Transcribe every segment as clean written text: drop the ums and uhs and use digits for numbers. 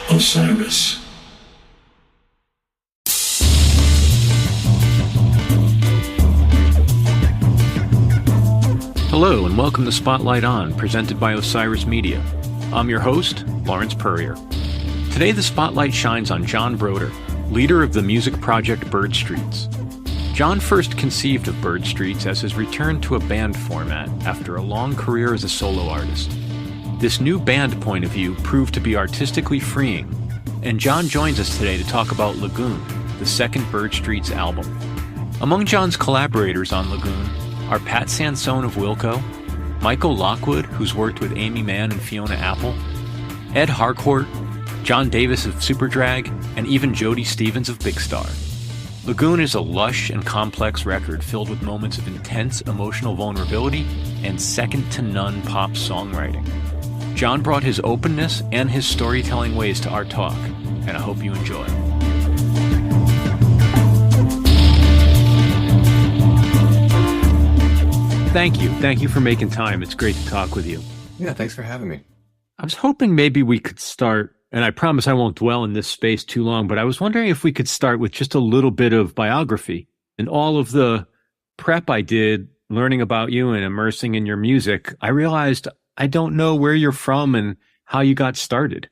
Osiris. Hello and welcome to Spotlight On, presented by Osiris Media. I'm your host, Lawrence Purrier. Today the spotlight shines on John Brodeur, leader of the music project Bird Streets. John first conceived of Bird Streets as his return to a band format after a long career as a solo artist. This new band point of view proved to be artistically freeing, and John joins us today to talk about Lagoon, the second Bird Streets album. Among John's collaborators on Lagoon are Pat Sansone of Wilco, Michael Lockwood, who's worked with Aimee and Fiona Apple, Ed Harcourt, John Davis of Superdrag, and even Jody Stevens of Big Star. Lagoon is a lush and complex record filled with moments of intense emotional vulnerability and second-to-none pop songwriting. John brought his openness and his storytelling ways to our talk, and I hope you enjoy. Thank you. Thank you for making time. It's great to talk with you. Yeah, thanks for having me. I was hoping maybe we could start, and I promise I won't dwell in this space too long, but I was wondering if we could start with just a little bit of biography. And all of the prep I did, learning about you and immersing in your music, I realized I don't know where you're from and how you got started.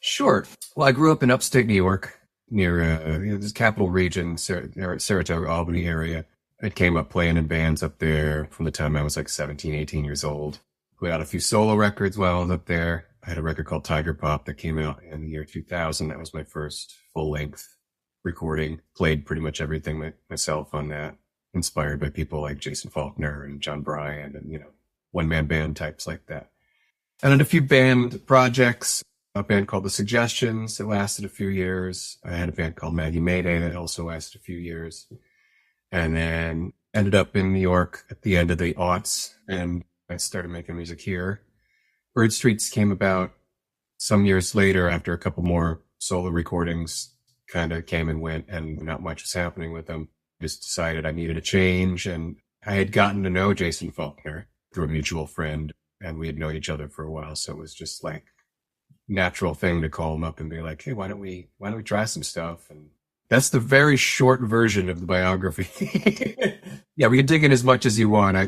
Sure. Well, I grew up in upstate New York, near the capital region, Saratoga, Albany area. I came up playing in bands up there from the time I was like 17, 18 years old. Put out a few solo records while I was up there. I had a record called Tiger Pop that came out in the year 2000. That was my first full-length recording. Played pretty much everything myself on that. Inspired by people like Jason Faulkner and John Bryan and, one-man band types like that. And then a few band projects. A band called The Suggestions that lasted a few years. I had a band called Maggie Mayday that also lasted a few years. And then ended up in New York at the end of the aughts, and I started making music here. Bird Streets came about some years later after a couple more solo recordings kind of came and went, and not much was happening with them. Just decided I needed a change, and I had gotten to know Jason Faulkner through a mutual friend, and we had known each other for a while, so it was just like natural thing to call him up and be like, hey, why don't we try some stuff? And that's the very short version of the biography. Yeah, we can dig in as much as you want. I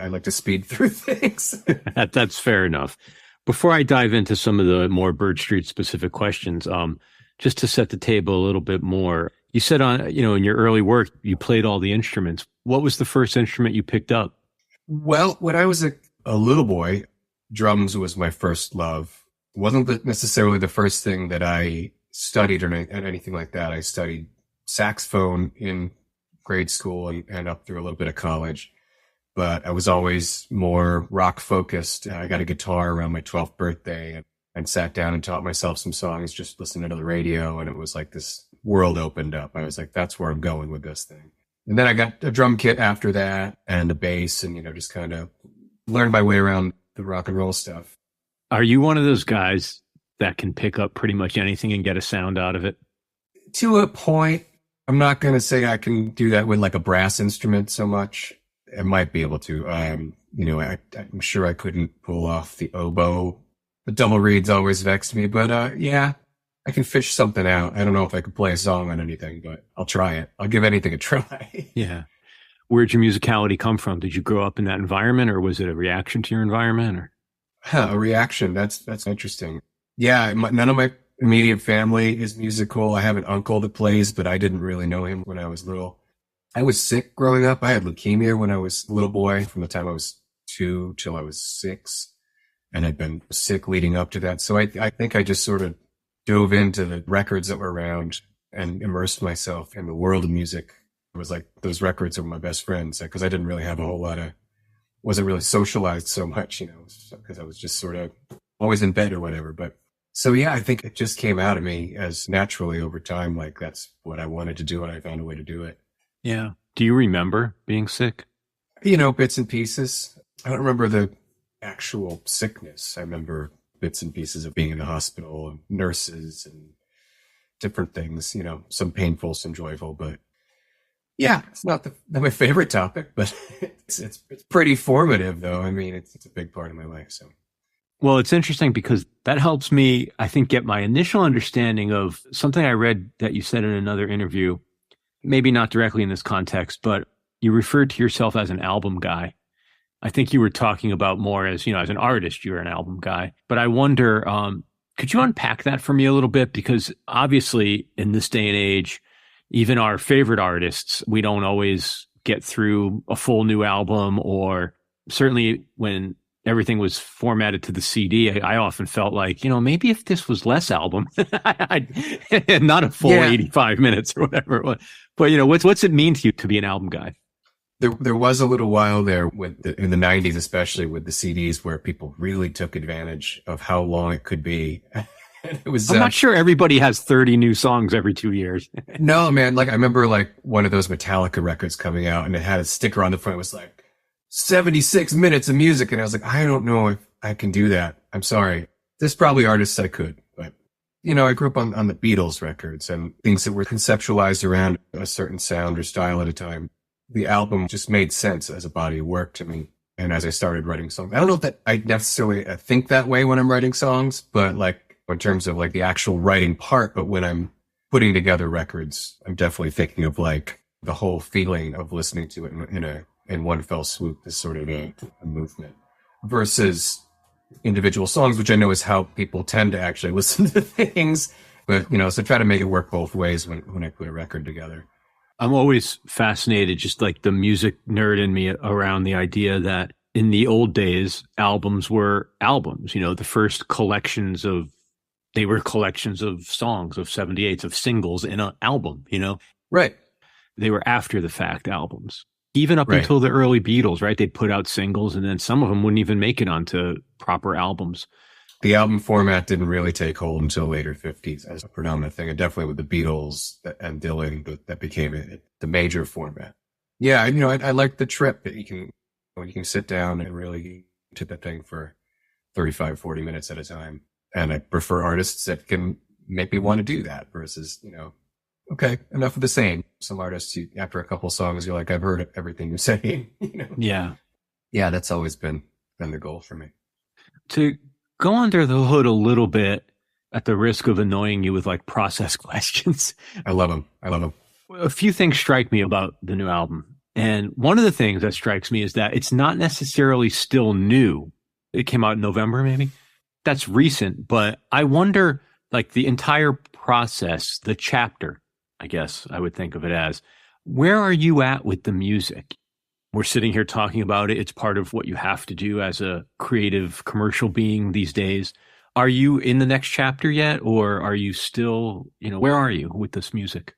like to speed through things. That's fair enough. Before I dive into some of the more Bird Street specific questions, just to set the table a little bit more, you said in your early work, you played all the instruments. What was the first instrument you picked up? Well, when I was a little boy, drums was my first love. It wasn't necessarily the first thing that I studied or anything like that. I studied saxophone in grade school and up through a little bit of college, but I was always more rock focused. I got a guitar around my 12th birthday and sat down and taught myself some songs, just listening to the radio. And it was like this world opened up. I was like, that's where I'm going with this thing. And then I got a drum kit after that and a bass and, just kind of learned my way around the rock and roll stuff. Are you one of those guys that can pick up pretty much anything and get a sound out of it? To a point. I'm not going to say I can do that with like a brass instrument so much. I might be able to. I'm sure I couldn't pull off the oboe. The double reeds always vexed me, but yeah, I can fish something out. I don't know if I could play a song on anything, but I'll try it. I'll give anything a try. Yeah. Where'd your musicality come from? Did you grow up in that environment, or was it a reaction to your environment? Or a reaction. That's interesting. Yeah, none of my immediate family is musical. I have an uncle that plays, but I didn't really know him when I was little. I was sick growing up. I had leukemia when I was a little boy, from the time I was 2 till I was 6, and I'd been sick leading up to that. So I think I just sort of dove into the records that were around and immersed myself in the world of music. It was like those records were my best friends, because I didn't really have a whole lot of, wasn't really socialized so much, because I was just sort of always in bed or whatever. But so, yeah, I think it just came out of me as naturally over time. Like that's what I wanted to do, and I found a way to do it. Yeah. Do you remember being sick? Bits and pieces. I don't remember the actual sickness. I remember bits and pieces of being in the hospital, and nurses and different things, some painful, some joyful, but yeah, it's not my favorite topic, but it's pretty formative though. I mean, it's a big part of my life. So Well, it's interesting because that helps me, I think, get my initial understanding of something I read that you said in another interview, maybe not directly in this context, but you referred to yourself as an album guy. I think you were talking about more as, as an artist, you're an album guy. But I wonder, could you unpack that for me a little bit? Because obviously in this day and age, even our favorite artists, we don't always get through a full new album, or certainly when everything was formatted to the CD, I often felt like, maybe if this was less album, not a full 85 minutes or whatever it was. But, what's it mean to you to be an album guy? There was a little while there in the 90s, especially with the CDs, where people really took advantage of how long it could be. It was, I'm not sure everybody has 30 new songs every 2 years. No, man. Like I remember one of those Metallica records coming out and it had a sticker on the front. It was like 76 minutes of music. And I was like, I don't know if I can do that. I'm sorry. There's probably artists I could, but I grew up on the Beatles records and things that were conceptualized around a certain sound or style at a time. The album just made sense as a body of work to me. And as I started writing songs, I don't know that I necessarily think that way when I'm writing songs, but like in terms of like the actual writing part, but when I'm putting together records, I'm definitely thinking of like the whole feeling of listening to it in one fell swoop, this sort of a movement versus individual songs, which I know is how people tend to actually listen to things. But, so try to make it work both ways when I put a record together. I'm always fascinated, just like the music nerd in me, around the idea that in the old days, albums were albums. The first collections of songs, of 78s, of singles in an album, Right. They were after the fact albums. Even up until the early Beatles, right? They'd put out singles and then some of them wouldn't even make it onto proper albums. The album format didn't really take hold until later 50s as a predominant thing. And definitely with the Beatles and Dylan, that became the major format. Yeah, I like the trip that when you can sit down and really do that thing for 35, 40 minutes at a time. And I prefer artists that can make me want to do that versus, okay, enough of the same. Some artists, after a couple songs, you're like, I've heard everything you're saying. Yeah. Yeah, that's always been the goal for me. To go under the hood a little bit, at the risk of annoying you with like process questions. I love them. A few things strike me about the new album. And one of the things that strikes me is that it's not necessarily still new. It came out in November, maybe. That's recent, but I wonder, like the entire process, the chapter, I guess I would think of it as, where are you at with the music? We're sitting here talking about it. It's part of what you have to do as a creative commercial being these days. Are you in the next chapter yet? Or are you still, where are you with this music?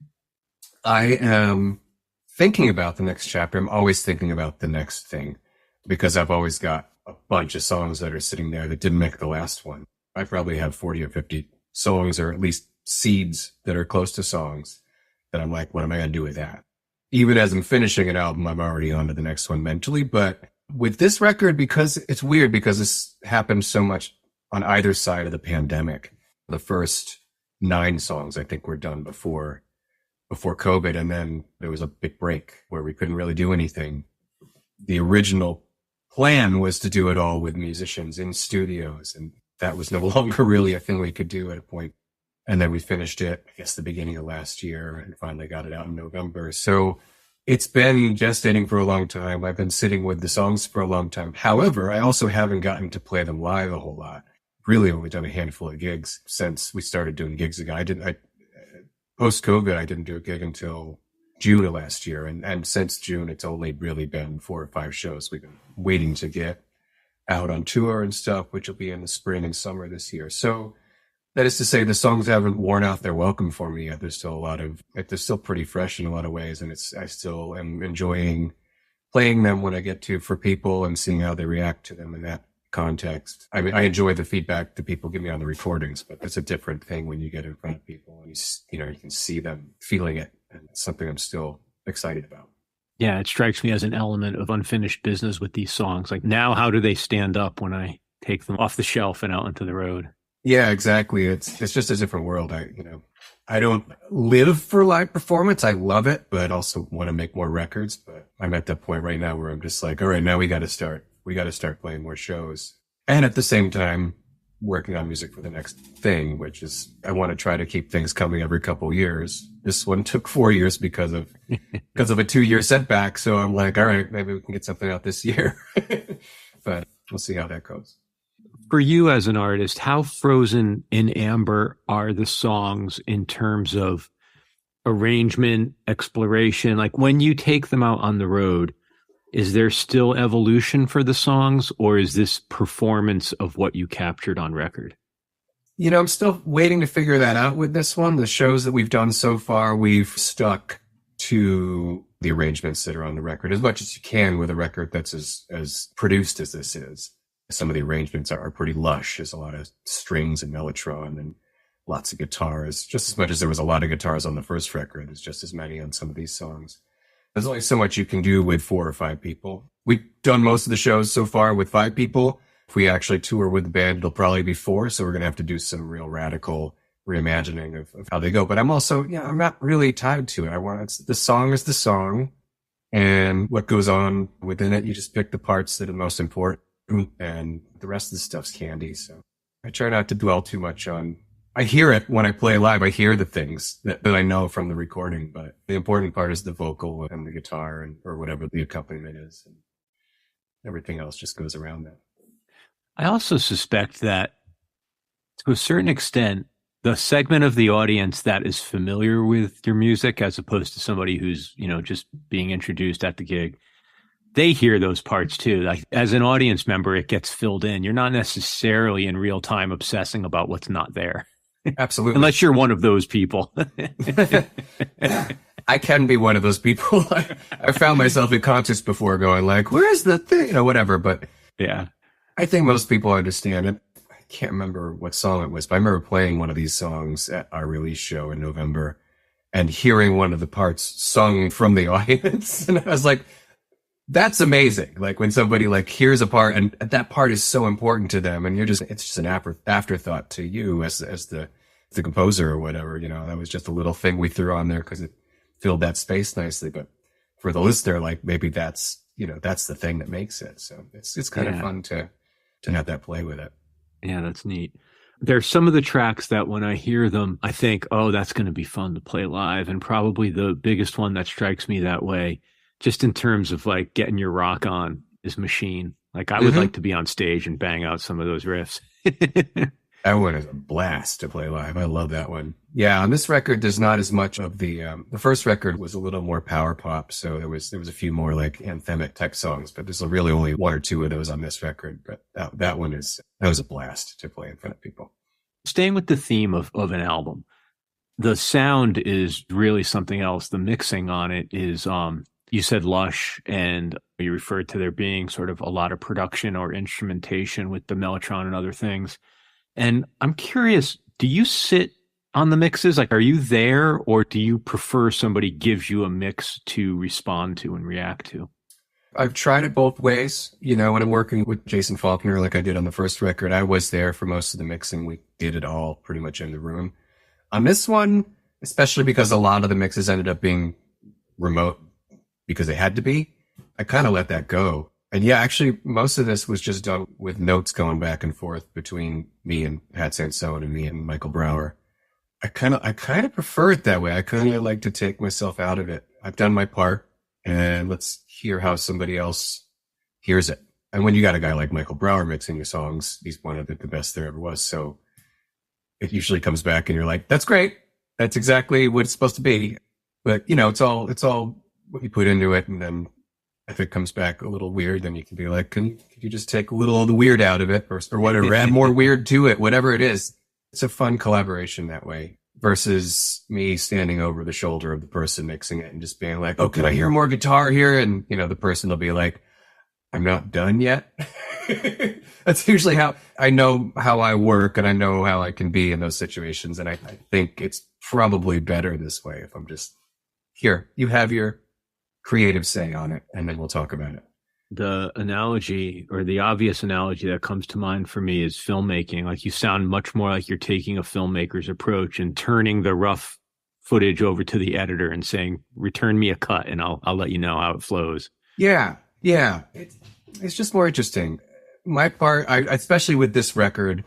I am thinking about the next chapter. I'm always thinking about the next thing because I've always got a bunch of songs that are sitting there that didn't make the last one. I probably have 40 or 50 songs, or at least seeds that are close to songs that I'm like, what am I going to do with that? Even as I'm finishing an album, I'm already on to the next one mentally. But with this record, because it's weird, because this happened so much on either side of the pandemic. The first 9 songs, I think, were done before COVID. And then there was a big break where we couldn't really do anything. The original plan was to do it all with musicians in studios. And that was no longer really a thing we could do at a point. And then we finished it, I guess, the beginning of last year and finally got it out in November. So it's been gestating for a long time. I've been sitting with the songs for a long time. However, I also haven't gotten to play them live a whole lot. Really only done a handful of gigs since we started doing gigs again. Post-COVID, I didn't do a gig until June of last year. And since June, it's only really been 4 or 5 shows. We've been waiting to get out on tour and stuff, which will be in the spring and summer this year. So that is to say, the songs haven't worn out their welcome for me yet. There's still pretty fresh in a lot of ways. And I still am enjoying playing them when I get to for people and seeing how they react to them in that context. I mean, I enjoy the feedback that people give me on the recordings, but it's a different thing when you get in front of people and you can see them feeling it. And it's something I'm still excited about. Yeah, it strikes me as an element of unfinished business with these songs. Like now, how do they stand up when I take them off the shelf and out into the road? Yeah, exactly. It's just a different world. I don't live for live performance. I love it, but I also want to make more records. But I'm at that point right now where I'm just like, all right, now we got to start playing more shows. And at the same time, working on music for the next thing, which is I want to try to keep things coming every couple of years. This one took 4 years because of a 2-year setback. So I'm like, all right, maybe we can get something out this year. But we'll see how that goes. For you as an artist, how frozen in amber are the songs in terms of arrangement, exploration? Like when you take them out on the road, is there still evolution for the songs, or is this performance of what you captured on record? You know, I'm still waiting to figure that out with this one. The shows that we've done so far, we've stuck to the arrangements that are on the record as much as you can with a record that's as produced as this is. Some of the arrangements are pretty lush. There's a lot of strings and mellotron and lots of guitars. Just as much as there was a lot of guitars on the first record, there's just as many on some of these songs. There's only so much you can do with 4 or 5 people. We've done most of the shows so far with 5 people. If we actually tour with the band, it'll probably be 4. So we're going to have to do some real radical reimagining of how they go. But I'm also, I'm not really tied to it. The song is the song, and what goes on within it, you just pick the parts that are most important, and the rest of the stuff's candy. So I try not to dwell too much on. I hear it when I play live. I hear the things that I know from the recording, but the important part is the vocal and the guitar or whatever the accompaniment is. And everything else just goes around that. I also suspect that to a certain extent, the segment of the audience that is familiar with your music, as opposed to somebody who's, just being introduced at the gig, they hear those parts too. Like as an audience member, it gets filled in. You're not necessarily in real time obsessing about what's not there. Absolutely. Unless you're one of those people. I can be one of those people. I found myself in concerts before going like, where's the thing? Whatever. But yeah, I think most people understand it. I can't remember what song it was, but I remember playing one of these songs at our release show in November and hearing one of the parts sung from the audience. And I was like, that's amazing. Like when somebody hears a part and that part is so important to them, and it's just an afterthought to you as the composer or whatever, that was just a little thing we threw on there because it filled that space nicely. But for the listener, maybe that's the thing that makes it. So it's kind of fun to have that play with it. Yeah, that's neat. There's some of the tracks that when I hear them, I think, oh, that's going to be fun to play live. And probably the biggest one that strikes me that way, just in terms of getting your rock on, is Machine. I would like to be on stage and bang out some of those riffs. That one is a blast to play live. I love that one. Yeah, on this record, there's not as much of the first record was a little more power pop. So there was a few more anthemic type songs, but there's really only 1 or 2 of those on this record. But that was a blast to play in front of people. Staying with the theme of an album, the sound is really something else. The mixing on it is, you said lush, and you referred to there being sort of a lot of production or instrumentation with the mellotron and other things. And I'm curious, do you sit on the mixes? Are you there, or do you prefer somebody gives you a mix to respond to and react to? I've tried it both ways. When I'm working with Jason Faulkner, like I did on the first record, I was there for most of the mixing. We did it all pretty much in the room. On this one, especially because a lot of the mixes ended up being remote because they had to be, I kind of let that go. And yeah, actually, most of this was just done with notes going back and forth between me and Pat Sansone and me and Michael Brower. I kind of prefer it that way. I kind of like to take myself out of it. I've done my part, and let's hear how somebody else hears it. And when you got a guy like Michael Brower mixing your songs, he's one of the best there ever was. So it usually comes back and you're like, that's great. That's exactly what it's supposed to be. But it's all what you put into it. And then if it comes back a little weird, then you can be like, could you just take a little of the weird out of it or whatever, add more weird to it, whatever it is. It's a fun collaboration that way versus me standing over the shoulder of the person mixing it and just being like, oh, can I hear more guitar here? And, the person will be like, I'm not done yet. That's usually how I know how I work, and I know how I can be in those situations. And I think it's probably better this way if I'm just here, you have your creative say on it, and then we'll talk about it. The analogy, or the obvious analogy that comes to mind for me, is filmmaking. You sound much more like you're taking a filmmaker's approach and turning the rough footage over to the editor and saying, return me a cut and I'll let you know how it flows. Yeah. It's just more interesting. my part, especially with this record,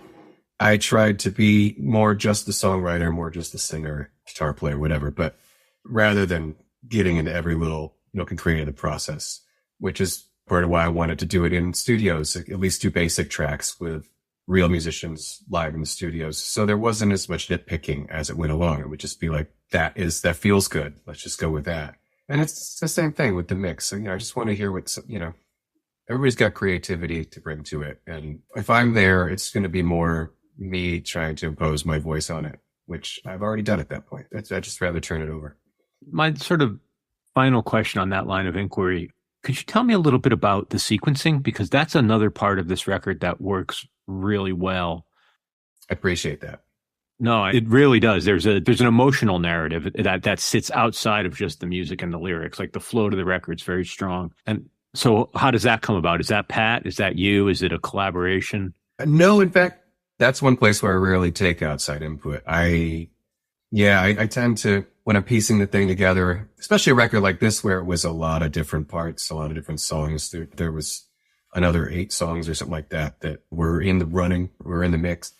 I tried to be more just the songwriter, more just the singer, guitar player, whatever, but rather than getting into every little nook and cranny of the process, which is part of why I wanted to do it in studios, at least do basic tracks with real musicians live in the studios. So there wasn't as much nitpicking as it went along. It would just be like, that feels good. Let's just go with that. And it's the same thing with the mix. So, I just want to hear what, everybody's got creativity to bring to it. And if I'm there, it's going to be more me trying to impose my voice on it, which I've already done at that point. I'd just rather turn it over. My sort of final question on that line of inquiry, could you tell me a little bit about the sequencing? Because that's another part of this record that works really well. I appreciate that. No, it really does. There's an emotional narrative that sits outside of just the music and the lyrics. Like the flow to the record's very strong. And so how does that come about? Is that Pat? Is that you? Is it a collaboration? No, in fact, that's one place where I rarely take outside input. I tend to, when I'm piecing the thing together, especially a record like this where it was a lot of different parts, a lot of different songs. There was another 8 songs or something like that were in the running, were in the mix.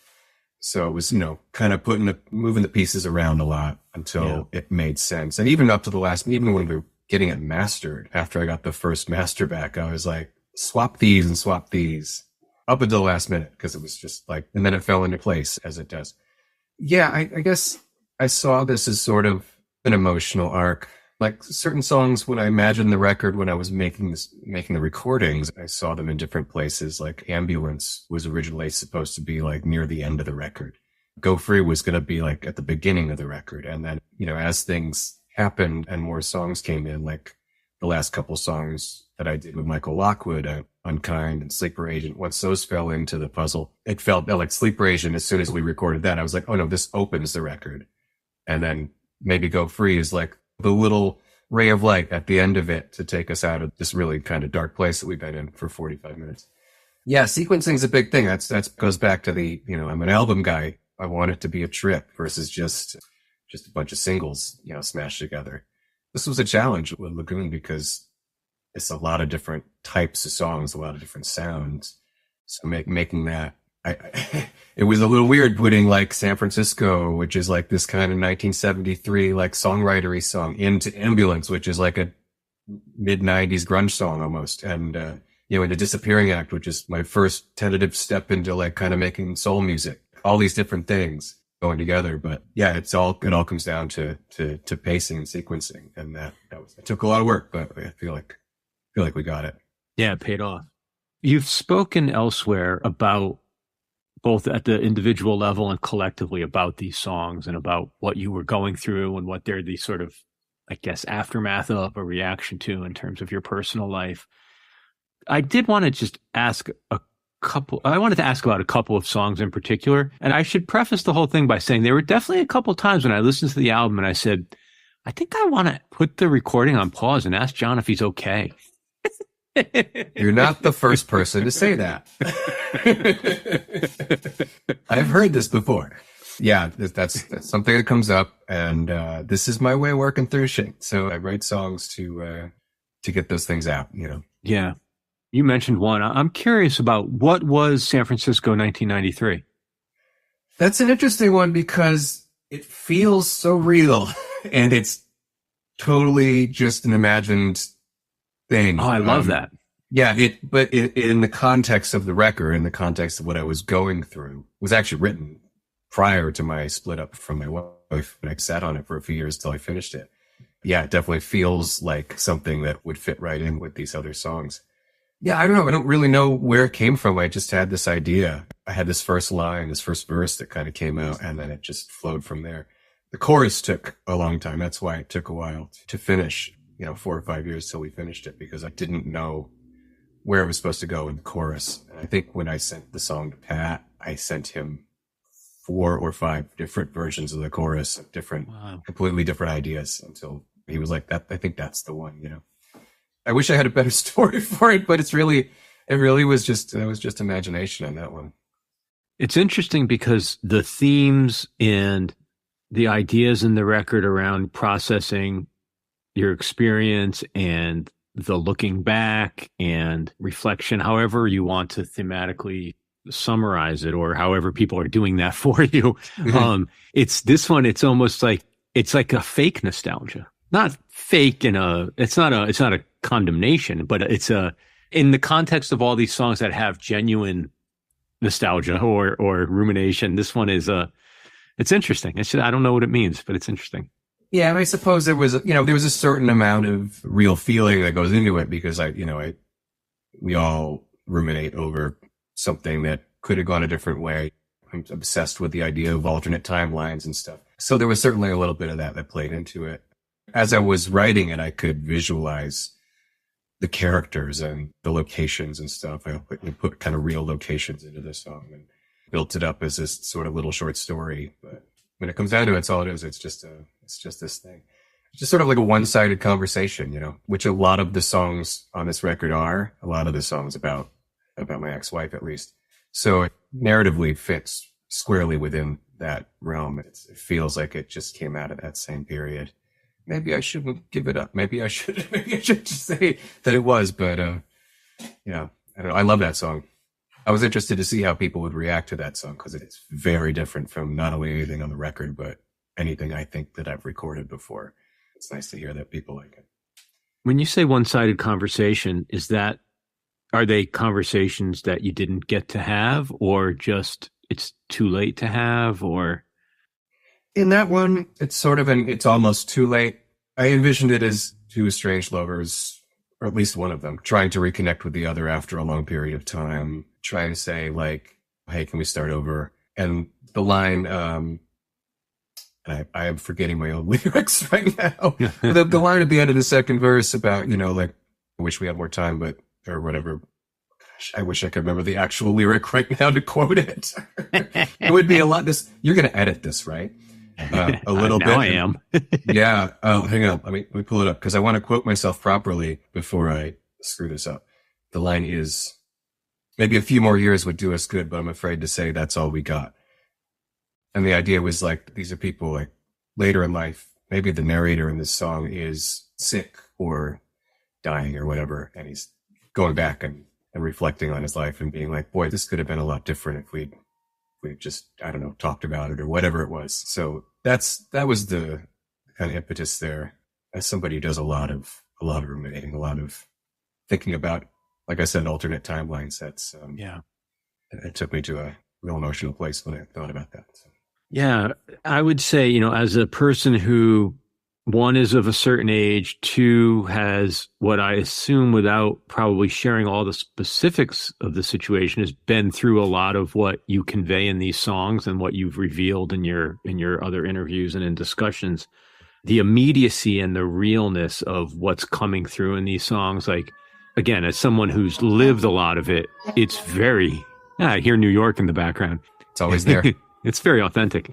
So it was, kind of moving the pieces around a lot until it made sense. And even up to the last, even when we were getting it mastered, after I got the first master back, I was like, swap these and swap these up until the last minute, because it was just like, and then it fell into place as it does. Yeah, I guess I saw this as sort of an emotional arc. Like certain songs, when I imagined the record, when I was making the recordings, I saw them in different places. Like Ambulance was originally supposed to be like near the end of the record. Go Free was going to be like at the beginning of the record. And then, as things happened and more songs came in, like the last couple songs that I did with Michael Lockwood, Unkind and Sleeper Agent, once those fell into the puzzle, it felt like Sleeper Agent, as soon as we recorded that, I was like, oh no, this opens the record. And then maybe Go Free is like the little ray of light at the end of it to take us out of this really kind of dark place that we've been in for 45 minutes. Yeah, sequencing is a big thing. That's goes back to the, I'm an album guy. I want it to be a trip versus just a bunch of singles, smashed together. This was a challenge with Lagoon because it's a lot of different types of songs, a lot of different sounds. So making that, it was a little weird putting like San Francisco, which is like this kind of 1973 like songwritery song, into Ambulance, which is like a mid 90s grunge song almost, and into Disappearing Act, which is my first tentative step into like kind of making soul music. All these different things going together, but yeah, it all comes down to pacing and sequencing, and it took a lot of work, but I feel like we got it. Yeah, it paid off. You've spoken elsewhere about, both at the individual level and collectively, about these songs and about what you were going through and what they're the sort of, I guess, aftermath of, a reaction to in terms of your personal life. I did want to just ask I wanted to ask about a couple of songs in particular. And I should preface the whole thing by saying there were definitely a couple of times when I listened to the album and I said, I think I want to put the recording on pause and ask John if he's okay. You're not the first person to say that. I've heard this before. Yeah, that's something that comes up, and this is my way of working through shit. So I write songs to get those things out, Yeah. You mentioned one. I'm curious about, what was San Francisco 1993? That's an interesting one because it feels so real, and it's totally just an imagined thing. Oh, I love that. Yeah, but in the context of the record, in the context of what I was going through, was actually written prior to my split up from my wife, and I sat on it for a few years till I finished it. Yeah, it definitely feels like something that would fit right in with these other songs. Yeah, I don't know. I don't really know where it came from. I just had this idea. I had this first line, this first verse that kind of came out, and then it just flowed from there. The chorus took a long time. That's why it took a while to finish, 4 or 5 years till we finished it, because I didn't know where it was supposed to go in the chorus. And I think when I sent the song to Pat, I sent him 4 or 5 different versions of the chorus, completely different ideas, until he was like, I think that's the one, I wish I had a better story for it, but it really was just imagination on that one. It's interesting because the themes and the ideas in the record around processing your experience and the looking back and reflection, however you want to thematically summarize it, or however people are doing that for you. It's this one, it's almost like, it's like a fake nostalgia, not fake it's not a condemnation, but in the context of all these songs that have genuine nostalgia or rumination, this one is it's interesting. I don't know what it means, but it's interesting. Yeah, I suppose there was a certain amount of real feeling that goes into it, because we all ruminate over something that could have gone a different way. I'm obsessed with the idea of alternate timelines and stuff. So there was certainly a little bit of that played into it. As I was writing it, I could visualize the characters and the locations and stuff. I put kind of real locations into the song and built it up as this sort of little short story. But when it comes down to it, it's all it is. It's just this thing. It's just sort of like a one-sided conversation, which a lot of the songs on this record are. A lot of the songs about my ex-wife, at least. So it narratively fits squarely within that realm. It feels like it just came out of that same period. Maybe I shouldn't give it up. Maybe I should just say that it was, but I don't know. I love that song. I was interested to see how people would react to that song, because it's very different from not only anything on the record, but anything I think that I've recorded before. It's nice to hear that people like it. When you say one-sided conversation, are they conversations that you didn't get to have, or just it's too late to have, or? In that one, it's almost too late. I envisioned it as two estranged lovers, or at least one of them, trying to reconnect with the other after a long period of time, trying to say, like, hey, can we start over? And the line, I am forgetting my own lyrics right now. The line at the end of the second verse about, like, I wish we had more time, or whatever. Gosh, I wish I could remember the actual lyric right now to quote it. It would be a lot. You're going to edit this, right? A little bit. I am. Yeah. Oh, hang on. Let me pull it up, because I want to quote myself properly before I screw this up. The line is, maybe a few more years would do us good, but I'm afraid to say that's all we got. And the idea was, like, these are people, like, later in life, maybe the narrator in this song is sick or dying or whatever, and he's going back and reflecting on his life and being like, boy, this could have been a lot different if we'd just, I don't know, talked about it or whatever it was. So that was the kind of impetus there. As somebody who does a lot of ruminating, a lot of thinking about, like I said, alternate timelines. It took me to a real emotional place when I thought about that. So. Yeah, I would say, as a person who, one, is of a certain age, two, has what I assume, without probably sharing all the specifics of the situation, has been through a lot of what you convey in these songs and what you've revealed in your other interviews and in discussions. The immediacy and the realness of what's coming through in these songs. Like, again, as someone who's lived a lot of it, it's very, I hear New York in the background. It's always there. It's very authentic.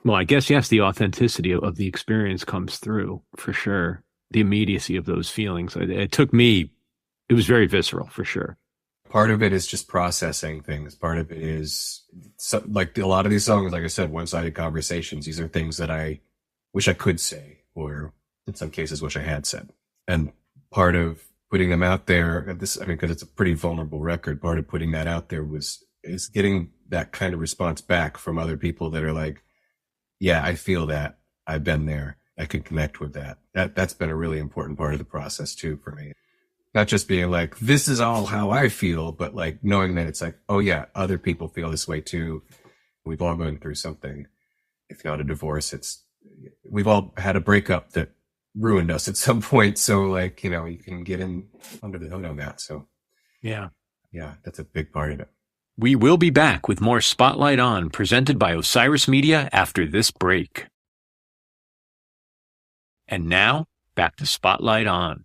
Well, I guess, yes, the authenticity of the experience comes through, for sure. The immediacy of those feelings. It was very visceral, for sure. Part of it is just processing things. Part of it is, like a lot of these songs, like I said, one-sided conversations. These are things that I wish I could say, or in some cases, wish I had said. And part of putting them out there, because it's a pretty vulnerable record, part of putting that out there is getting that kind of response back from other people that are like, yeah, I feel that. I've been there. I can connect with that. That's been a really important part of the process too for me. Not just being like, this is all how I feel, but like knowing that it's like, oh yeah, other people feel this way too. We've all gone through something. If not a divorce, we've all had a breakup that ruined us at some point. So like, you can get in under the hood on that. So yeah, that's a big part of it. We will be back with more Spotlight On, presented by Osiris Media, after this break. And now, back to Spotlight On.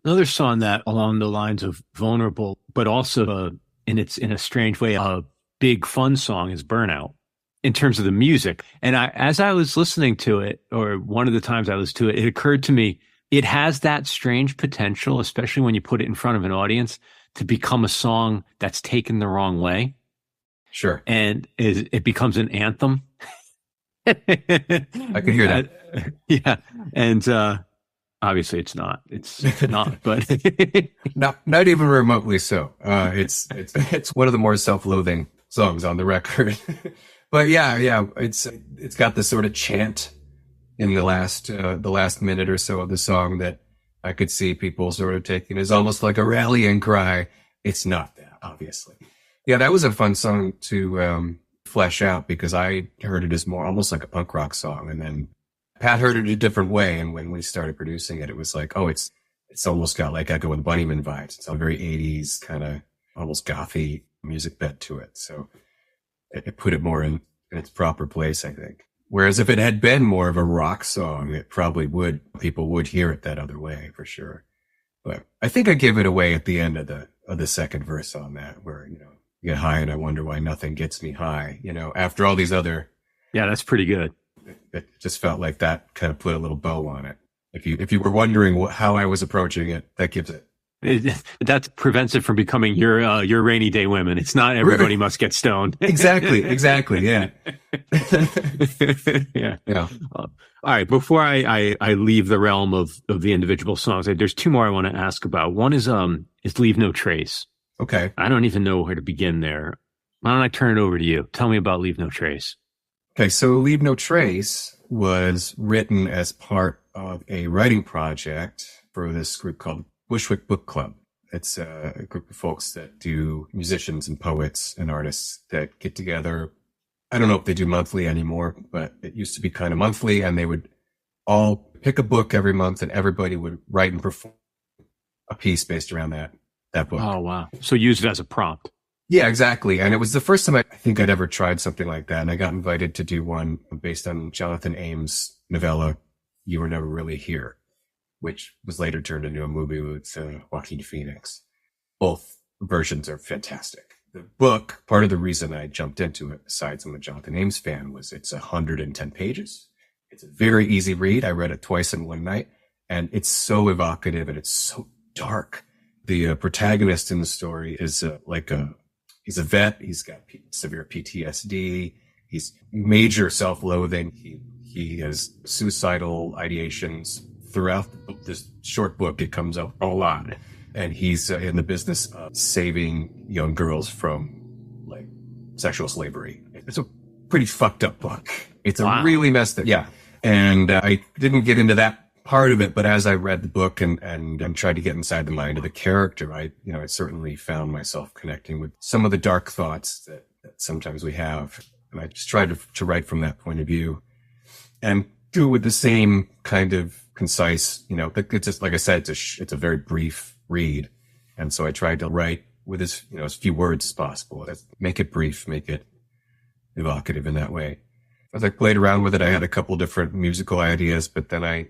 Another song that, along the lines of vulnerable, but also in a strange way, a big fun song, is Burnout, in terms of the music. And as I was listening to it, or one of the times I listened to it, it occurred to me, it has that strange potential, especially when you put it in front of an audience, to become a song that's taken the wrong way. Sure. And it becomes an anthem. I can hear that. Yeah. And Obviously, it's not. It's not, but not even remotely so. It's one of the more self-loathing songs on the record. But yeah, it's got this sort of chant in the last minute or so of the song that I could see people sort of taking as almost like a rallying cry. It's not that, obviously. Yeah, that was a fun song to flesh out because I heard it as more almost like a punk rock song, and then Pat heard it a different way. And when we started producing it, it was like, oh, it's almost got like Echo and Bunnyman vibes. It's a very 80s kind of almost gothy music bed to it. So it put it more in its proper place, I think. Whereas if it had been more of a rock song, it probably people would hear it that other way for sure. But I think I give it away at the end of the second verse on that, where, you get high and I wonder why nothing gets me high, after all these other. Yeah, that's pretty good. It just felt like that kind of put a little bow on it. If you were wondering how I was approaching it, that gives it. That prevents it from becoming your rainy day women. It's not everybody must get stoned. Exactly. Yeah. Yeah. All right. Before I leave the realm of the individual songs, there's two more I want to ask about. One is Leave No Trace. Okay. I don't even know where to begin there. Why don't I turn it over to you? Tell me about Leave No Trace. Okay. So Leave No Trace was written as part of a writing project for this group called Bushwick Book Club. It's a group of folks that do musicians and poets and artists that get together. I don't know if they do monthly anymore, but it used to be kind of monthly, and they would all pick a book every month and everybody would write and perform a piece based around that book. Oh, wow. So use it as a prompt. Yeah, exactly. And it was the first time I think I'd ever tried something like that. And I got invited to do one based on Jonathan Aim's novella, You Were Never Really Here, which was later turned into a movie with Joaquin Phoenix. Both versions are fantastic. The book, part of the reason I jumped into it, besides I'm a Jonathan Ames fan, was it's 110 pages. It's a very easy read. I read it twice in one night, and it's so evocative and it's so dark. The protagonist in the story is he's a vet. He's got severe PTSD. He's major self-loathing. He has suicidal ideations. Throughout this short book, it comes up a lot. And he's in the business of saving young girls from like sexual slavery. It's a pretty fucked up book. It's a really messed up. Yeah. And I didn't get into that part of it, but as I read the book and tried to get inside the mind of the character, I certainly found myself connecting with some of the dark thoughts that sometimes we have. And I just tried to write from that point of view and do it with the same kind of concise, it's just, like I said, it's a very brief read. And so I tried to write with as few words as possible. Make it brief, make it evocative in that way. As I played around with it, I had a couple different musical ideas, but then I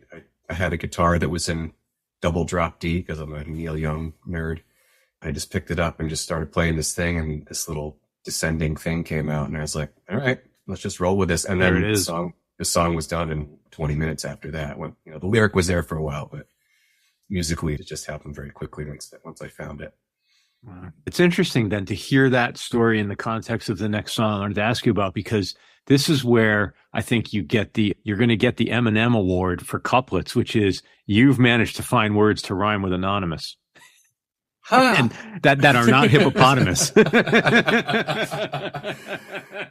had a guitar that was in double drop D because I'm a Neil Young nerd. I just picked it up and just started playing this thing, and this little descending thing came out, and I was like, all right, let's just roll with this. And then the song was done in 20 minutes after that. When the lyric was there for a while, but musically it just happened very quickly once I found it. It's interesting then to hear that story in the context of the next song I wanted to ask you about, because this is where I think you're going to get the Eminem Award for couplets, which is you've managed to find words to rhyme with anonymous. Huh. And that are not hippopotamus.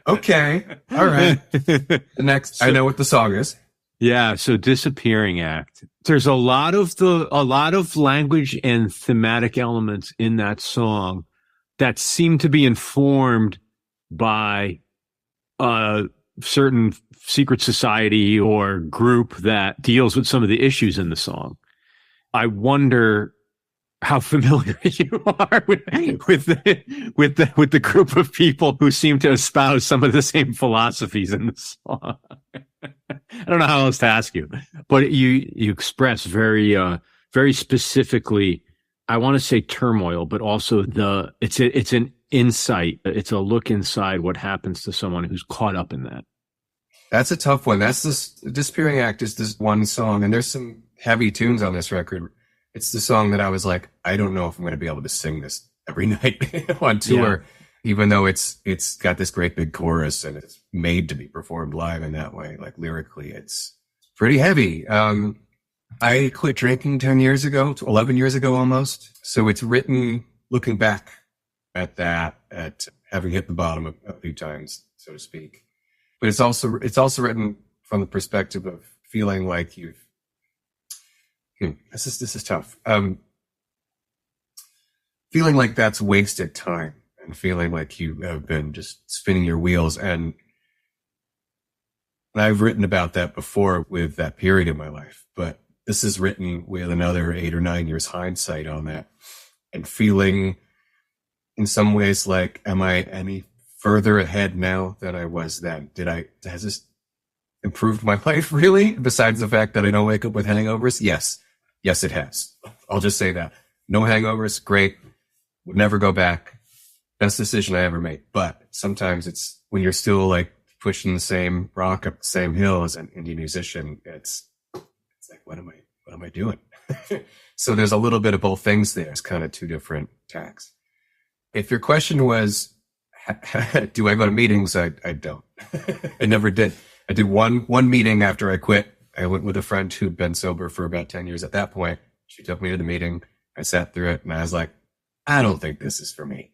Okay. All right. The next, I know what the song is. Yeah. So Disappearing Act. There's a lot of language and thematic elements in that song that seem to be informed by a certain secret society or group that deals with some of the issues in the song. I wonder how familiar you are with the group of people who seem to espouse some of the same philosophies in the song. I don't know how else to ask you, but you express very specifically, I want to say turmoil, but also it's an insight. It's a look inside what happens to someone who's caught up in that. That's a tough one. That's the Disappearing Act is this one song, and there's some heavy tunes on this record. It's the song that I was like, I don't know if I'm going to be able to sing this every night on tour, even though it's got this great big chorus and it's made to be performed live in that way. Like lyrically, it's pretty heavy. I quit drinking 10 years ago, 11 years ago almost. So it's written looking back at that, at having hit the bottom a few times, so to speak. But it's also written from the perspective of feeling like this is tough. Feeling like that's wasted time and feeling like you have been just spinning your wheels. And I've written about that before with that period in my life, but this is written with another 8 or 9 years hindsight on that and feeling in some ways like, am I any further ahead now than I was then? Has this improved my life really? Besides the fact that I don't wake up with hangovers? Yes, it has. I'll just say that. No hangovers, great. Would never go back. Best decision I ever made. But sometimes it's when you're still like pushing the same rock up the same hill as an indie musician, it's like, what am I doing? So there's a little bit of both things there. It's kind of two different tacks. If your question was, do I go to meetings? I don't. I never did. I did one meeting after I quit. I went with a friend who'd been sober for about 10 years at that point. She took me to the meeting. I sat through it and I was like, I don't think this is for me.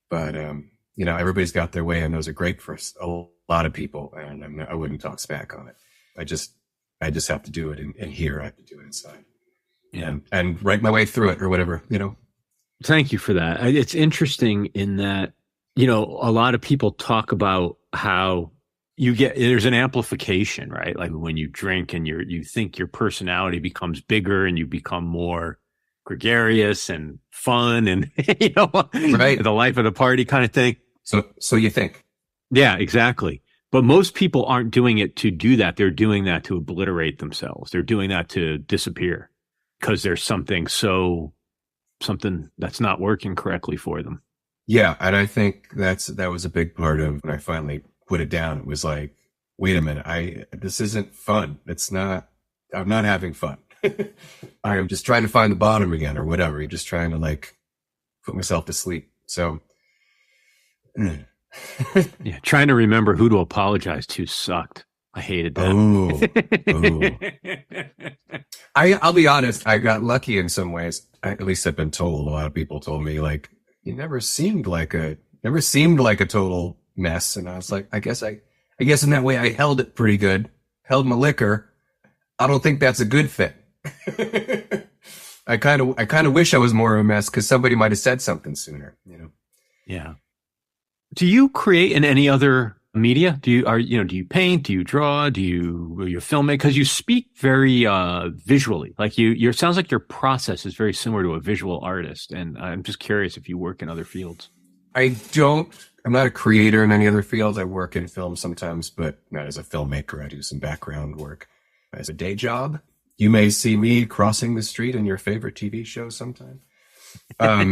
But, everybody's got their way and those are great for a lot of people. And I wouldn't talk smack on it. I just have to do it in here. I have to do it inside. Yeah. And write my way through it or whatever, Thank you for that. It's interesting in that, a lot of people talk about how there's an amplification, right? Like when you drink and you think your personality becomes bigger and you become more gregarious and fun and, right. The life of the party kind of thing. So you think. Yeah, exactly. But most people aren't doing it to do that. They're doing that to obliterate themselves. They're doing that to disappear because there's something that's not working correctly for them. Yeah. And I think that was a big part of when I finally put it down. It was like, wait a minute, this isn't fun. I'm not having fun. I am just trying to find the bottom again or whatever. You're just trying to like put myself to sleep. So yeah, trying to remember who to apologize to sucked. I hated that. I'll be honest. I got lucky in some ways. At least I've been told. A lot of people told me like, you never seemed like a total mess. And I was like, I guess in that way I held it pretty good. Held my liquor. I don't think that's a good thing. I kind of wish I was more of a mess because somebody might have said something sooner, Yeah. Do you create in any other media? Do you paint? Do you draw? Are you filmmaker? Because you speak very visually. Like it sounds like your process is very similar to a visual artist. And I'm just curious if you work in other fields. I'm not a creator in any other fields. I work in film sometimes, but not as a filmmaker. I do some background work as a day job. You may see me crossing the street in your favorite TV show sometime. Are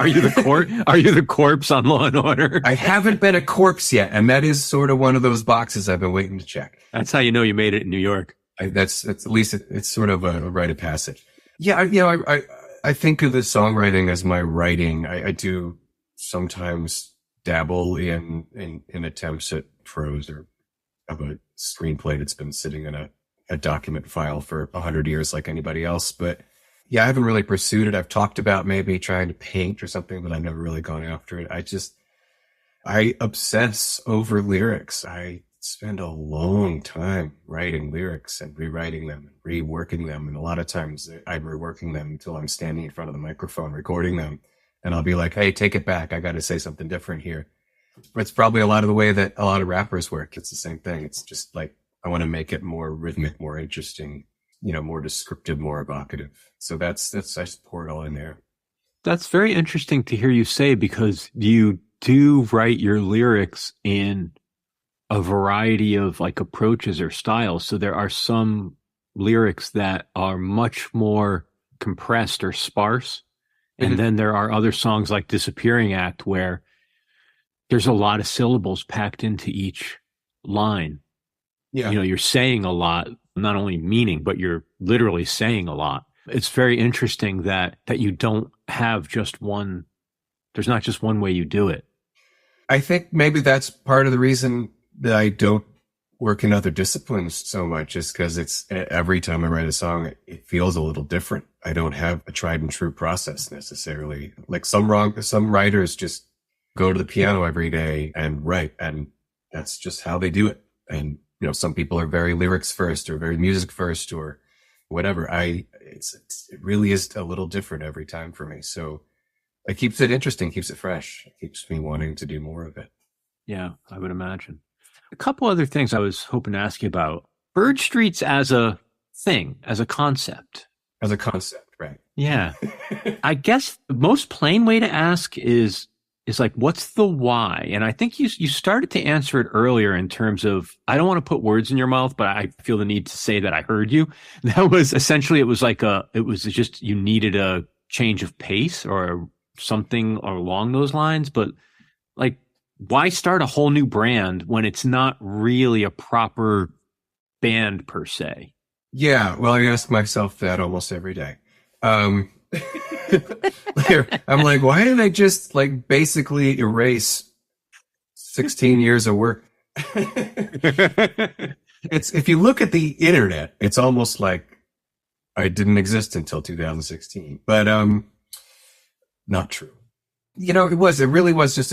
you the corpse on Law and Order? I haven't been a corpse yet, and that is sort of one of those boxes I've been waiting to check. That's how you know you made it in New York. That's at least it's sort of a rite of passage. Yeah, I think of the songwriting as my writing. I do sometimes dabble in attempts at prose or of a screenplay that's been sitting in a document file for 100 years like anybody else. But yeah, I haven't really pursued it. I've talked about maybe trying to paint or something, but I've never really gone after it. I obsess over lyrics. I spend a long time writing lyrics and rewriting them, and reworking them. And a lot of times I'm reworking them until I'm standing in front of the microphone recording them. And I'll be like, hey, take it back. I got to say something different here. But it's probably a lot of the way that a lot of rappers work. It's the same thing. It's just like, I want to make it more rhythmic, more interesting, more descriptive, more evocative. So that's I just pour it all in there. That's very interesting to hear you say, because you do write your lyrics in a variety of like approaches or styles. So there are some lyrics that are much more compressed or sparse. And Mm-hmm. then there are other songs like Disappearing Act where there's a lot of syllables packed into each line. Yeah. You're saying a lot, not only meaning, but you're literally saying a lot. It's very interesting that you don't have just one, there's not just one way you do it. I think maybe that's part of the reason that I don't work in other disciplines so much just because it's every time I write a song, it feels a little different. I don't have a tried and true process necessarily. Like some writers just go to the piano every day and write, and that's just how they do it. And, some people are very lyrics first or very music first or whatever. It really is a little different every time for me. So it keeps it interesting, keeps it fresh. It keeps me wanting to do more of it. Yeah, I would imagine. A couple other things I was hoping to ask you about. Bird Streets as a thing, as a concept. As a concept, right. Yeah. I guess the most plain way to ask is like, what's the why? And I think you started to answer it earlier in terms of, I don't want to put words in your mouth, but I feel the need to say that I heard you. That was essentially, it was just you needed a change of pace or something along those lines. But like, why start a whole new brand when it's not really a proper band per se? Yeah, well, I ask myself that almost every day. I'm like, why didn't I just basically erase 16 years of work? If you look at the internet, it's almost like I didn't exist until 2016, but not true. It really was just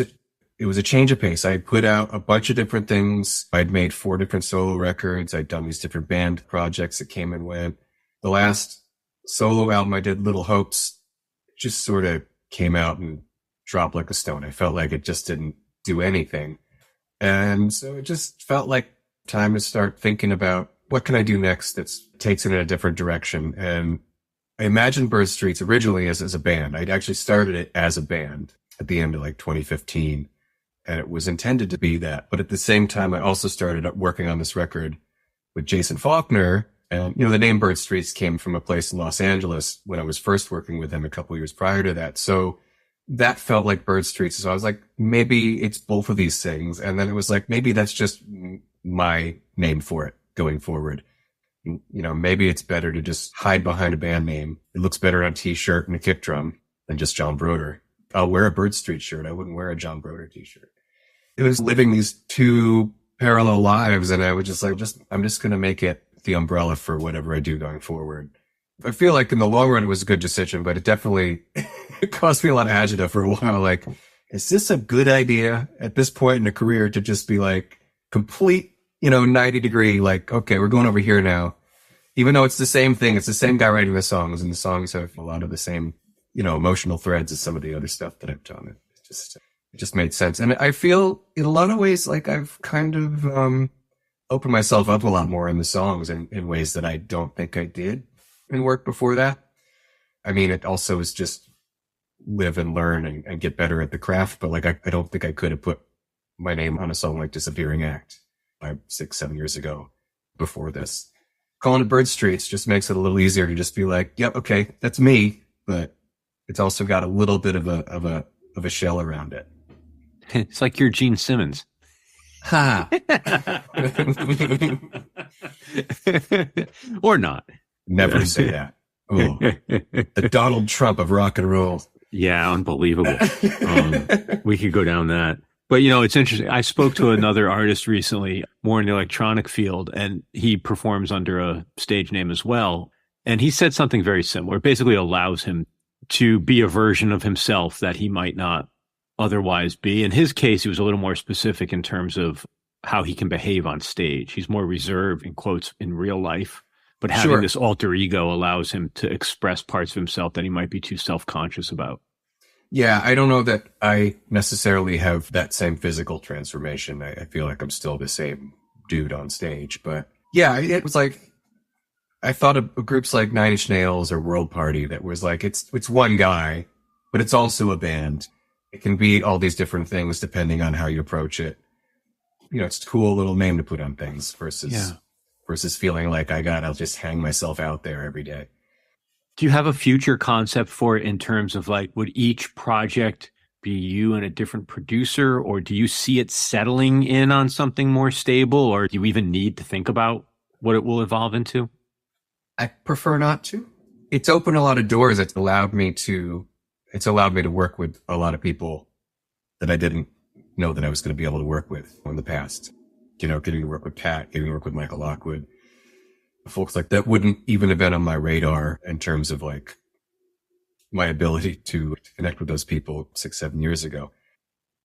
it was a change of pace. I put out a bunch of different things. I'd made 4 different solo records. I'd done these different band projects that came and went. The last solo album I did, Little Hopes, just sort of came out and dropped like a stone. I felt like it just didn't do anything. And so it just felt like time to start thinking about what can I do next that takes it in a different direction. And I imagined Bird Streets originally as a band. I'd actually started it as a band at the end of 2015. And it was intended to be that. But at the same time, I also started working on this record with Jason Faulkner. And, the name Bird Streets came from a place in Los Angeles when I was first working with him a couple of years prior to that. So that felt like Bird Streets. So I was like, maybe it's both of these things. And then it was like, maybe that's just my name for it going forward. Maybe it's better to just hide behind a band name. It looks better on a t-shirt and a kick drum than just John Brodeur. I'll wear a Bird Street shirt. I wouldn't wear a John Brodeur t-shirt. It was living these 2 parallel lives. And I was just like, I'm just going to make it the umbrella for whatever I do going forward. I feel like in the long run, it was a good decision, but it definitely it caused me a lot of agita for a while. Like, is this a good idea at this point in a career to just be complete, 90 degree, okay, we're going over here now. Even though it's the same thing, it's the same guy writing the songs, and the songs have a lot of the same, emotional threads as some of the other stuff that I've done. It just made sense. And I feel in a lot of ways like I've kind of opened myself up a lot more in the songs in ways that I don't think I did in work before that. I mean, it also is just live and learn and get better at the craft. But I don't think I could have put my name on a song like Disappearing Act 6-7 years ago before this. Calling it Bird Streets just makes it a little easier to just be like, yep, okay, that's me. But it's also got a little bit of a shell around it. It's like you're Gene Simmons. Ha! Or not. Never say that. Oh, the Donald Trump of rock and roll. Yeah, unbelievable. We could go down that. But, it's interesting. I spoke to another artist recently, more in the electronic field, and he performs under a stage name as well. And he said something very similar. It basically allows him to be a version of himself that he might not otherwise be. In his case, he was a little more specific in terms of how he can behave on stage. He's more reserved, in quotes, in real life. But having this alter ego allows him to express parts of himself that he might be too self-conscious about. Yeah, I don't know that I necessarily have that same physical transformation. I feel like I'm still the same dude on stage. But yeah, it was like, I thought of groups like Nine Inch Nails or World Party that was like, it's one guy, but it's also a band. It can be all these different things depending on how you approach it. It's a cool little name to put on things versus feeling like I'll just hang myself out there every day. Do you have a future concept for it in terms of would each project be you and a different producer, or do you see it settling in on something more stable, or do you even need to think about what it will evolve into? I prefer not to. It's opened a lot of doors. It's allowed me to work with a lot of people that I didn't know that I was going to be able to work with in the past. getting to work with Pat, getting to work with Michael Lockwood, folks like that wouldn't even have been on my radar in terms of like my ability to connect with those people 6-7 years ago.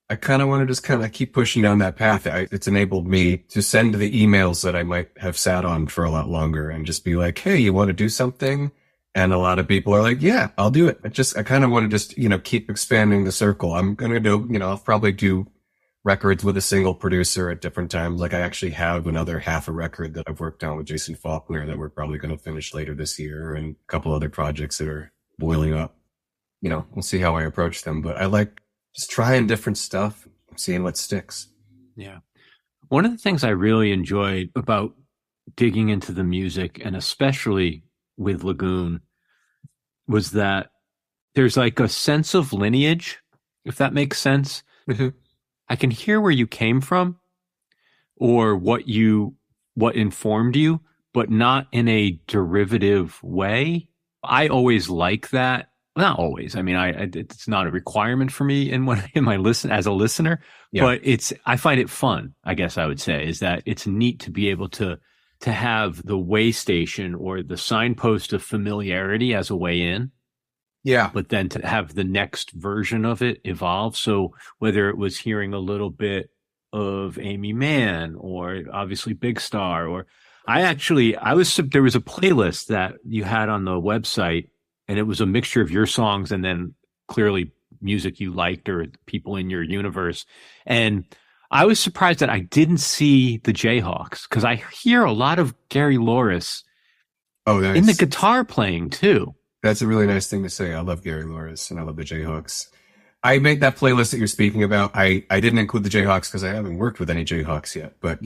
I kind of want to just kind of keep pushing down that path. It's enabled me to send the emails that I might have sat on for a lot longer and just be like, hey, you want to do something? And a lot of people are like, yeah, I'll do it. I kind of want to just, keep expanding the circle. I'm going to do, I'll probably do records with a single producer at different times. Like I actually have another half a record that I've worked on with Jason Faulkner that we're probably going to finish later this year, and a couple other projects that are boiling up. We'll see how I approach them, but I like just trying different stuff, seeing what sticks. Yeah. One of the things I really enjoyed about digging into the music, and especially with Lagoon, was that there's like a sense of lineage, if that makes sense. Mm-hmm. I can hear where you came from or what informed you, but not in a derivative way. I always like that. Not always. I mean, it's not a requirement for me in my listen as a listener, but I find it fun. I guess I would say is that it's neat to be able to have the way station or the signpost of familiarity as a way in. Yeah. But then to have the next version of it evolve. So whether it was hearing a little bit of Aimee Mann or obviously Big Star, or there was a playlist that you had on the website, and it was a mixture of your songs and then clearly music you liked or people in your universe. And I was surprised that I didn't see the Jayhawks, because I hear a lot of Gary Loris in the guitar playing too. That's a really nice thing to say. I love Gary Loris and I love the Jayhawks. I made that playlist that you're speaking about. I didn't include the Jayhawks because I haven't worked with any Jayhawks yet. But,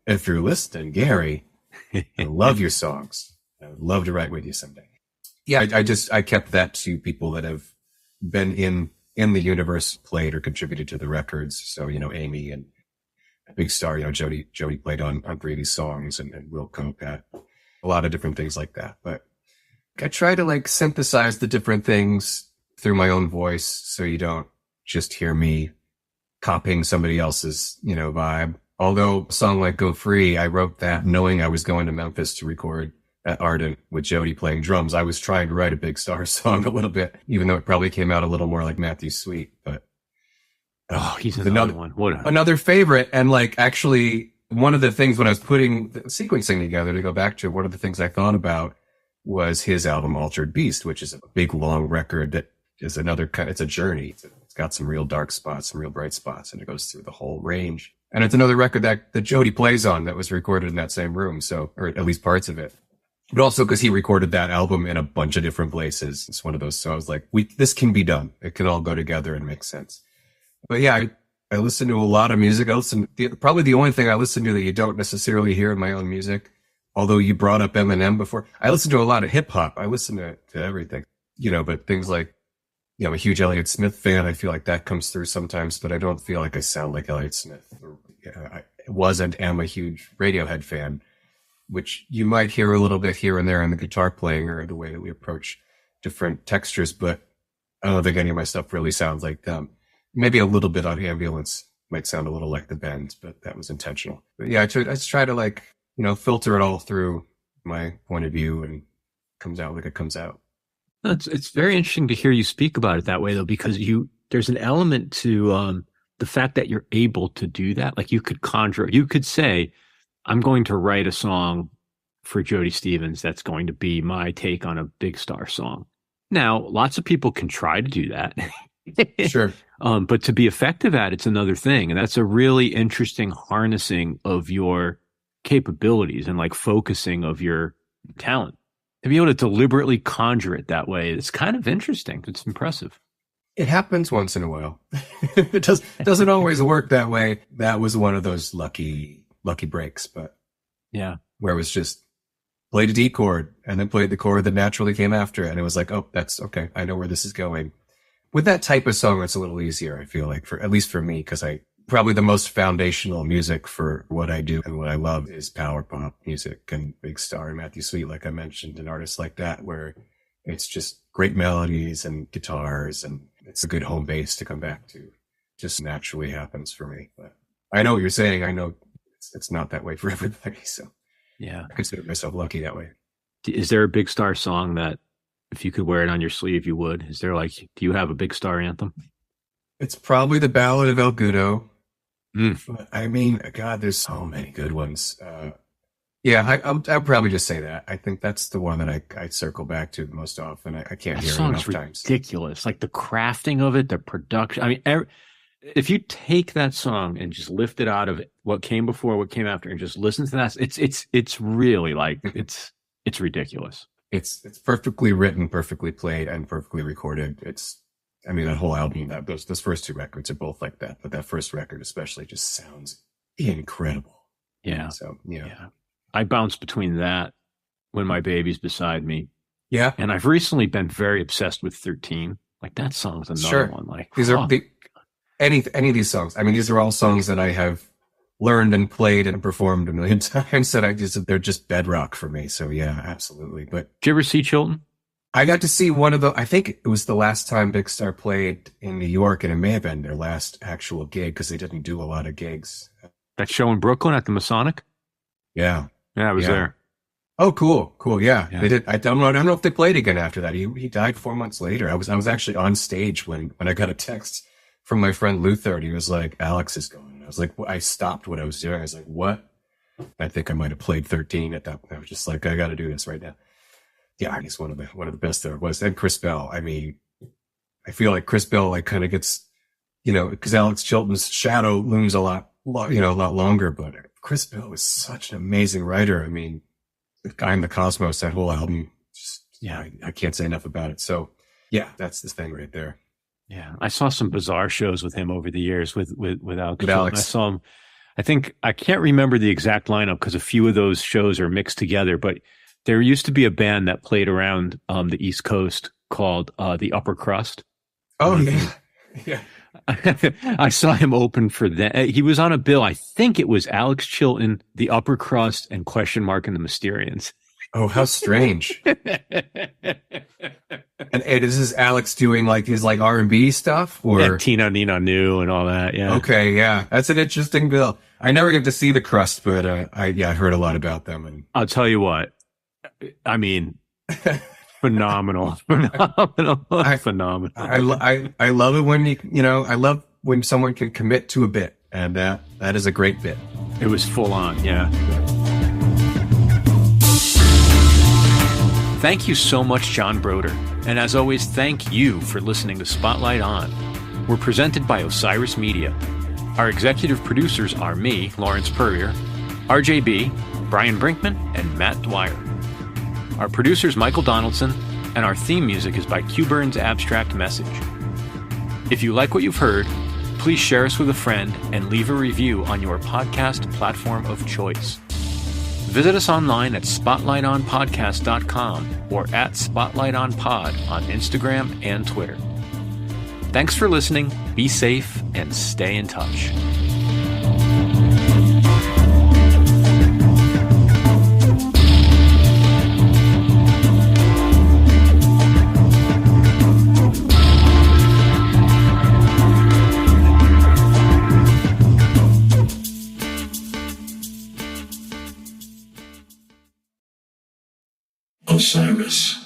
if you're listening, Gary, I love your songs. I would love to write with you someday. Yeah, I kept that to people that have been in the universe, played or contributed to the records. So, Aimee and Big Star, Jody played on 3 of these songs, and Wilco, Pat, a lot of different things like that. But I try to like synthesize the different things through my own voice, so you don't just hear me copying somebody else's, vibe. Although a song like Go Free, I wrote that knowing I was going to Memphis to record at Ardent with Jody playing drums. I was trying to write a Big Star song a little bit, even though it probably came out a little more like Matthew Sweet. But he's another one. Another favorite. And like actually one of the things when I was putting the sequencing together, to go back to one of the things I thought about was his album Altered Beast, which is a big long record that is it's a journey. It's got some real dark spots, some real bright spots, and it goes through the whole range. And it's another record that Jody plays on that was recorded in that same room. So, or at least parts of it. But also because he recorded that album in a bunch of different places. It's one of those. So I was like, this can be done. It can all go together and make sense. But yeah, I listen to a lot of music. Probably the only thing I listen to that you don't necessarily hear in my own music, although you brought up Eminem before, I listen to a lot of hip hop. I listen to everything, but things like, I'm a huge Elliott Smith fan. I feel like that comes through sometimes, but I don't feel like I sound like Elliott Smith. I was and am a huge Radiohead fan, which you might hear a little bit here and there in the guitar playing or the way that we approach different textures, but I don't think any of my stuff really sounds like them. Maybe a little bit on Ambulance might sound a little like the Bends, but that was intentional. But yeah, I just try to like, filter it all through my point of view, and it comes out like it comes out. It's very interesting to hear you speak about it that way, though, because there's an element to the fact that you're able to do that. Like you could say, I'm going to write a song for Jody Stevens that's going to be my take on a Big Star song. Now, lots of people can try to do that. Sure. But to be effective at it's another thing. And that's a really interesting harnessing of your capabilities and like focusing of your talent. To be able to deliberately conjure it that way, it's kind of interesting. It's impressive. It happens once in a while. It doesn't always work that way. That was one of those lucky breaks, but yeah, where it was just played a D chord and then played the chord that naturally came after it. And it was like, oh, that's okay. I know where this is going. With that type of song, it's a little easier, I feel like, at least for me, because probably the most foundational music for what I do and what I love is power pop music and Big Star and Matthew Sweet, like I mentioned, and artists like that, where it's just great melodies and guitars, and it's a good home base to come back to. Just naturally happens for me. But I know what you're saying. I know it's not that way for everybody. So Yeah. I consider myself lucky that way. Is there a Big Star song that if you could wear it on your sleeve, you would? Is there like, do you have a Big Star anthem? It's probably the Ballad of El Gudo. Mm. But, I mean, God, there's so many good ones. I'll probably just say that. I think that's the one that I circle back to the most often. I can't hear it enough times. Ridiculous. Like the crafting of it, the production. I mean, if you take that song and just lift it out of it, what came before, what came after, and just listen to that, it's really like it's ridiculous. It's perfectly written, perfectly played, and perfectly recorded. That whole album, those first two records are both like that, but that first record especially just sounds incredible. Yeah. So yeah. I bounce between that When My Baby's Beside Me. Yeah. And I've recently been very obsessed with 13. Like that song's another one. Like these are any of these songs. I mean, these are all songs that I have learned and played and performed a million times that they're just bedrock for me. So yeah, absolutely. But did you ever see Chilton? I got to see I think it was the last time Big Star played in New York, and it may have been their last actual gig because they didn't do a lot of gigs. That show in Brooklyn at the Masonic? Yeah. Yeah, I was there. Oh, cool. Yeah. They did. I don't know if they played again after that. He died 4 months later. I was actually on stage when I got a text from my friend Luther, and he was like, Alex is going. I was like, I stopped what I was doing. I was like, what? I think I might have played 13 at that point. I was just like, I got to do this right now. Yeah, he's one of the best there was. And Chris Bell. I mean, I feel like Chris Bell like kind of gets, because Alex Chilton's shadow looms a lot longer, but Chris Bell was such an amazing writer. I mean, The Guy in the Cosmos, that whole album, I can't say enough about it. So yeah, that's the thing right there. Yeah. I saw some bizarre shows with him over the years with Alex. Alex. I saw him, I can't remember the exact lineup because a few of those shows are mixed together, but there used to be a band that played around the East Coast called the Upper Crust. Oh, yeah. Yeah. I saw him open for that. He was on a bill. I think it was Alex Chilton, the Upper Crust, and Question Mark and the Mysterians. Oh, how strange. And this is Alex doing like his like R&B stuff, or yeah, Tina Nina Nu and all that. Yeah. Okay. Yeah. That's an interesting bill. I never get to see the Crust, but I heard a lot about them. And I'll tell you what, I mean, phenomenal. Phenomenal. I love it when I love when someone can commit to a bit, and that is a great bit. It was full on. Yeah. Thank you so much, John Brodeur. And as always, thank you for listening to Spotlight On. We're presented by Osiris Media. Our executive producers are me, Lawrence Purrier, RJB, Brian Brinkman, and Matt Dwyer. Our producer's Michael Donaldson, and our theme music is by Q Burn's Abstract Message. If you like what you've heard, please share us with a friend and leave a review on your podcast platform of choice. Visit us online at spotlightonpodcast.com or at spotlightonpod on Instagram and Twitter. Thanks for listening, be safe, and stay in touch. Osiris.